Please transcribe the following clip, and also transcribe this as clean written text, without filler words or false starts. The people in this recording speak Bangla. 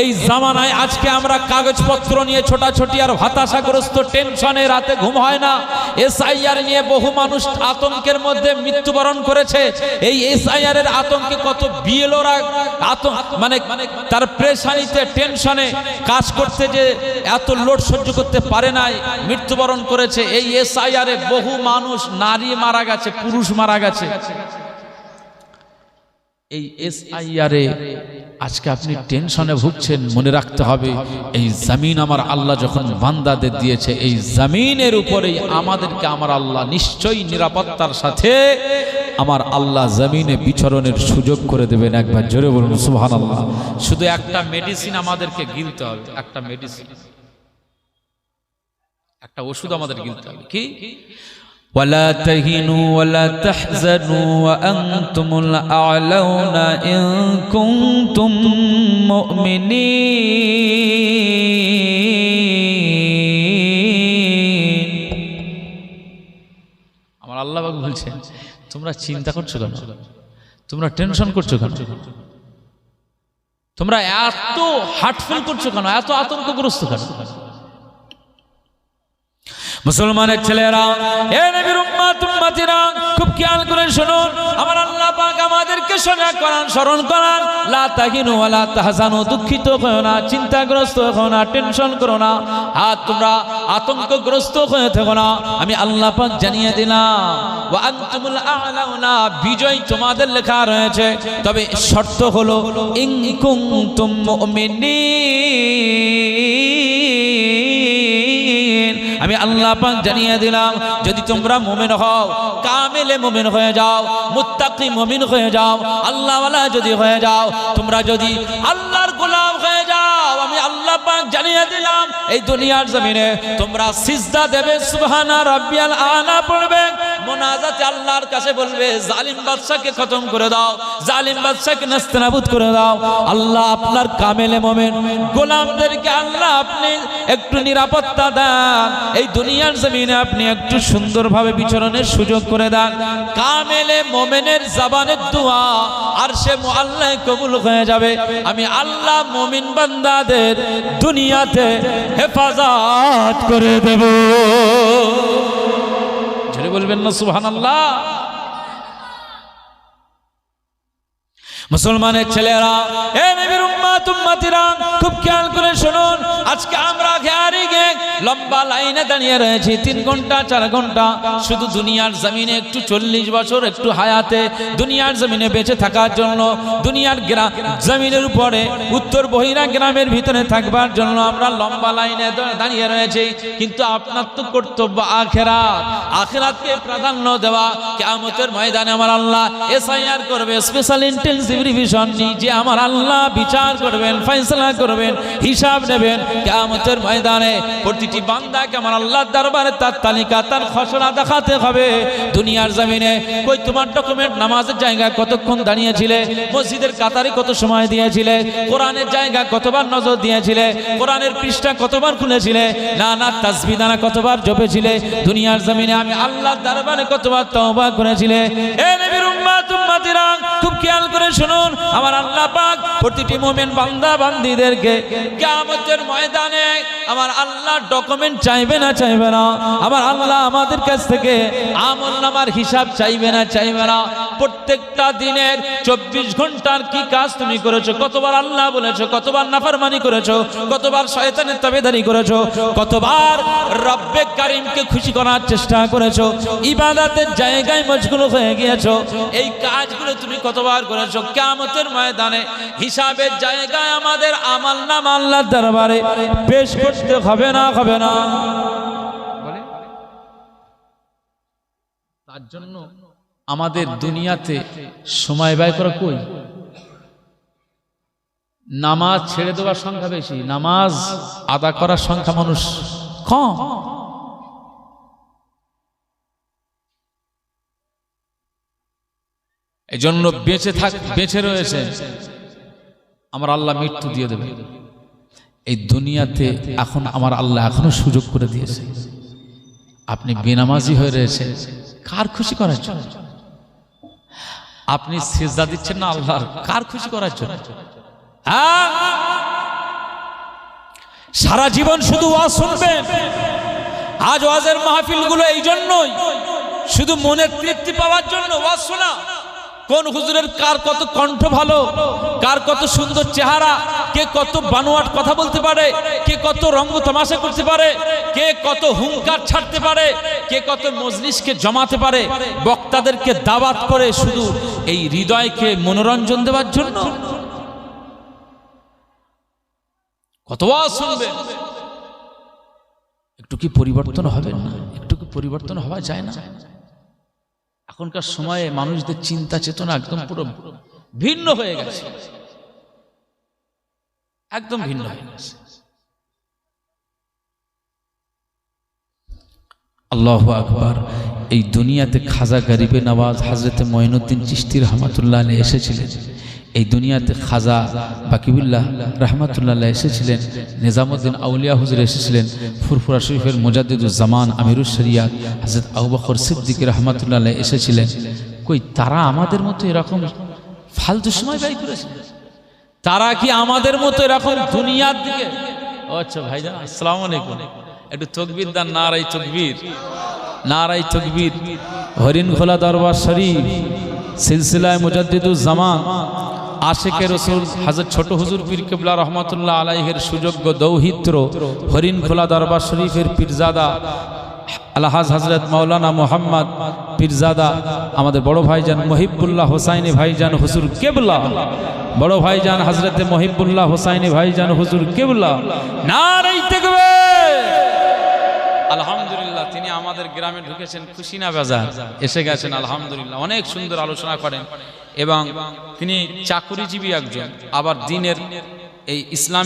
এই জামানায় আজকে আমরা কাগজপত্র নিয়ে ছোটাছুটি আর হতাশাগ্রস্ত, টেনশনে রাতে ঘুম হয় না। এসআইআর নিয়ে বহু মানুষ আতঙ্কের মধ্যে মৃত্যুবরণ করেছে। এই এসআইআর এর আতঙ্কে কত বিএলওরা মানে তার প্রেশানিতে, টেনশনে কাজ করতে যে এত লোড সহ্য করতে পারে নাই, মৃত্যুবরণ করেছে। এই এসআইআর এ বহু মানুষ, নারী মারা গেছে, পুরুষ মারা গেছে। এই এসআইআর এ আজকে আপনি টেনশনে ভুগছেন। মনে রাখতে হবে, এই জমিন আমার আল্লাহ যখন বান্দাদের দিয়েছে, এই জমিনের উপরেই আমাদেরকে আমার আল্লাহ নিশ্চয়ই নিরাপত্তার সাথে আমার আল্লাহ জমিনে বিচরণের সুযোগ করে দেবেন। একবার জোরে বলুন সুবহানাল্লাহ। শুধু একটা মেডিসিন আমাদেরকে গিলতে হবে, একটা মেডিসিন, একটা ওষুধ আমাদের গিলতে হবে। কি? ولا تهنوا ولا تحزنوا وأنتم الأعلون إن كنتم مؤمنين। আমার আল্লাহ পাক বলছেন, তোমরা চিন্তা করছো কেন? তোমরা টেনশন করছো কেন? তোমরা এত হার্টফুল করছো কেন? এত আতঙ্কগ্রস্ত কেন? মুসলমানের ছেলেরা, এ নবীর উম্মত উম্মতিরা, খুব খেয়াল করে শুনুন। আমার আল্লাহ পাক আমাদেরকে স্মরণ করান, লা তাহিনু ওয়া লা তাহজানু, দুঃখিত হয়ো না, চিন্তাগ্রস্ত হয়ো না, টেনশন করো না, আর তোমরা আতঙ্কগ্রস্ত হয়ে থেকো না। আমি আল্লাহ পাক জানিয়ে দিলাম, ওয়া আনতুমুল আ'লাউনা, বিজয় তোমাদের লেখা রয়েছে। তবে শর্ত হলো ইন কুনতুম মুমিনিন। আমি আল্লাহ পাক জানিয়ে দিলাম, যদি তোমরা মুমিন হও, কামেলে মুমিন হয়ে যাও, মুত্তাকি মুমিন হয়ে যাও, আল্লাহওয়ালা যদি হয়ে যাও, তোমরা যদি আল্লাহর গোলাম হয়ে যাও, আমি আল্লাহ পাক জানিয়ে দিলাম, এই দুনিয়ার জমিনে তোমরা সিজদা দেবে, সুবহানা রাব্বিয়াল আলা পড়বে, মোনাজাতে আল্লাহর কাছে বলবে, জালিম বাদশাকে খতম করে দাও, জালিম বাদশাকে নাস্তানাবুদ করে দাও। আল্লাহ আপনার কামেলে মুমিন গোলামদেরকে আল্লাহ আপনি একটু নিরাপত্তা দেন, এই দুনিয়ার জমিনে আপনি একটু সুন্দরভাবে বিচরণের সুযোগ করে দেন। কামেলে মুমিনের জবানের দোয়া আরশে মুআল্লায় কবুল হয়ে যাবে। আমি আল্লাহ মুমিন বান্দাদের দুনিয়াতে হেফাজত করে দেব। জোরে বলবেন না সুবহানাল্লাহ। মুসলমানের ছেলেরা, এ নবীর উম্মত উম্মতিরা, খুব খেয়াল করে শুনুন। আজকে আমরা ঘেয়ারি গে লম্বা লাইনে দাঁড়িয়ে রয়েছি 3 ঘন্টা 4 ঘন্টা, শুধু দুনিয়ার জমিনে একটু 40 বছর একটু হায়াতে দুনিয়ার জমিনে বেঁচে থাকার জন্য, দুনিয়ার জমিনের উপরে উত্তর বহিরা গ্রামের ভিতরে থাকবার জন্য আমরা লম্বা লাইনে দাঁড়িয়ে রয়েছি। কিন্তু আপনার তো কর্তব্য আখিরাত, আখিরাতকে প্রাধান্য দেওয়া। কিয়ামতের ময়দানে আমার আল্লাহ এসআইআর করবে, স্পেশাল ইন্টেনসিভ রিভিশন নিজে আমার আল্লাহ বিচার করবেন, ফয়সালা করবেন, হিসাব নেবেন। কিয়ামতের ময়দানে প্রতিটি বান্দাকে আমার আল্লাহর দরবারে তার তালিকা, তার খসড়া দেখাতে হবে। দুনিয়ার জমিনে কই তোমার ডকুমেন্ট, নামাজের জায়গা কতক্ষণ দাঁড়িয়েছিলে, মসজিদের কাতারে কত সময় দিয়েছিলে, কোরআনের জায়গা কতবার নজর দিয়েছিলে, কোরআনের পৃষ্ঠা কতবার খুলেছিলে, না তাসবিহ দানা কতবার জপেছিলে, দুনিয়ার জমিনে আমি আল্লাহর দরবারে কতবার তওবা করেছিলে। এ নবীর উম্মত উম্মতিরা, খুব খেয়াল করে শুনুন। আমার আল্লাহ পাক প্রতিটি মুমিন বান্দা বান্দীদেরকে কিয়ামতের ময়দানে আমার আল্লাহ ডকুমেন্ট চাইবে না চাইবে না? আমার আল্লাহ আমাদের কাছ থেকে আমলনামার হিসাব চাইবে না চাইবে না? প্রত্যেকটা দিনের 24 ঘন্টার কি কাজ তুমি করেছো, কতবার আল্লাহ বলেছো, কতবার নাফরমানি করেছো, কতবার শয়তানের তাবেদারি করেছো, কতবার রব্বে কারীমকে খুশি করার চেষ্টা করেছো, ইবাদতের জায়গায় মশগুল হয়ে গিয়েছো, এই কাজগুলো তুমি কতবার করেছো? কিয়ামতের ময়দানে হিসাবের জায়গায় আমাদের আমলনামা আল্লাহর দরবারে পেশ করতে হবে না, হবে না? তার জন্য আমাদের দুনিয়াতে সময় ব্যয় করা কই? নামাজ ছেড়ে দেওয়ার সংখ্যা বেশি, নামাজ আদা করার সংখ্যা মানুষ কম। এজন্য বেঁচে রয়েছে, আমার আল্লাহ মৃত্যু দিয়ে দেবে। এই দুনিয়াতে এখন আমার আল্লাহ এখনো সুযোগ করে দিয়েছে। আপনি বেনামাজি হয়ে রয়েছেন, কার খুশি করার জন্য? আপনি সিজদা দিচ্ছেন না আল্লাহর, কার খুশি করার জন্য? সারা জীবন শুধু ওয়াজ শুনবেন। আজ ওয়াজের মাহফিলগুলো এই জন্যই, শুধু মনের তৃপ্তি পাওয়ার জন্য ওয়াজ শোনা। কোন হুজুরের কার কত কণ্ঠ ভালো, কার কত সুন্দর চেহারা, কে কত বানোয়াট কথা বলতে পারে, কে কত রঙ্গ তামাশা করতে পারে, কে কত হুঙ্কার ছাড়তে পারে, কে কত মজলিসকে জমাতে পারে, বক্তাদেরকে দাওয়াত করে শুধু এই হৃদয়কে মনোরঞ্জন দেওয়ার জন্য। কত ওয়াজ শুনবেন, একটু কি পরিবর্তন হবে না? একটু কি পরিবর্তন হওয়া যায় না? এখনকার সময়ে মানুষদের চিন্তা চেতনা একদম পুরো ভিন্ন হয়ে গেছে, একদম ভিন্ন হয়ে গেছে। আল্লাহু আকবার। এই দুনিয়াতে খাজা গরিবে নওয়াজ হযরতে মঈনুদ্দিন চিশতি রহমাতুল্লাহ আলাইহি এসেছিলেন। এই দুনিয়াতে খাজা বাকিবুল্লাহ রহমাতুল্লাহ আলাইহি এসেছিলেন। নিজামুদ্দিন আউলিয়া হুজুর এসেছিলেন। ফুরফুরা শরীফের মুজাদ্দিদুজ জামান আমিরুশ শরিয়াত হযরত আবু বকর সিদ্দিক রহমাতুল্লাহ আলাইহি এসেছিলেন। কই তারা আমাদের মতো এরকম ফালতু সময় ব্যয় করেছে? তারা কি আমাদের মতো এরকম দুনিয়ার দিকে? ও আচ্ছা ভাইজান, আসসালামু আলাইকুম। একটু তাকবীর দেন, নারায়ে তাকবীর, নারায়ে তাকবীর। হরিণখোলা দরবার শরীফ সিলসিলায় মুজাদ্দিদুজ জামান আশিকে রসুল হযরত ছোট হুজুর পীর কিবলা রহমাতুল্লাহ আলাইহির সুযোগ্য দৌহিত্র হরিণখোলা দরবার শরীফের পীরজাদা আলহাজ হযরত মাওলানা মোহাম্মদ পীরজাদা আমাদের বড় ভাইজান মহিবুল্লাহ হোসাইনি ভাইজান হুজুর কিবলা, বড় ভাইজান হযরতে মহিবুল্লাহ হোসাইনি ভাইজান হুজুর কিবলা, নারায়ে তাকবীর। আলহামদুলিল্লাহ, তিনি আমাদের গ্রামে ঢুকেছেন, খুশিনা বাজার এসে গেছেন। আলহামদুলিল্লাহ, অনেক সুন্দর আলোচনা করেন এবং তিনি চাকুরিজীবী একজন, আবার দিনের এই ইসলামের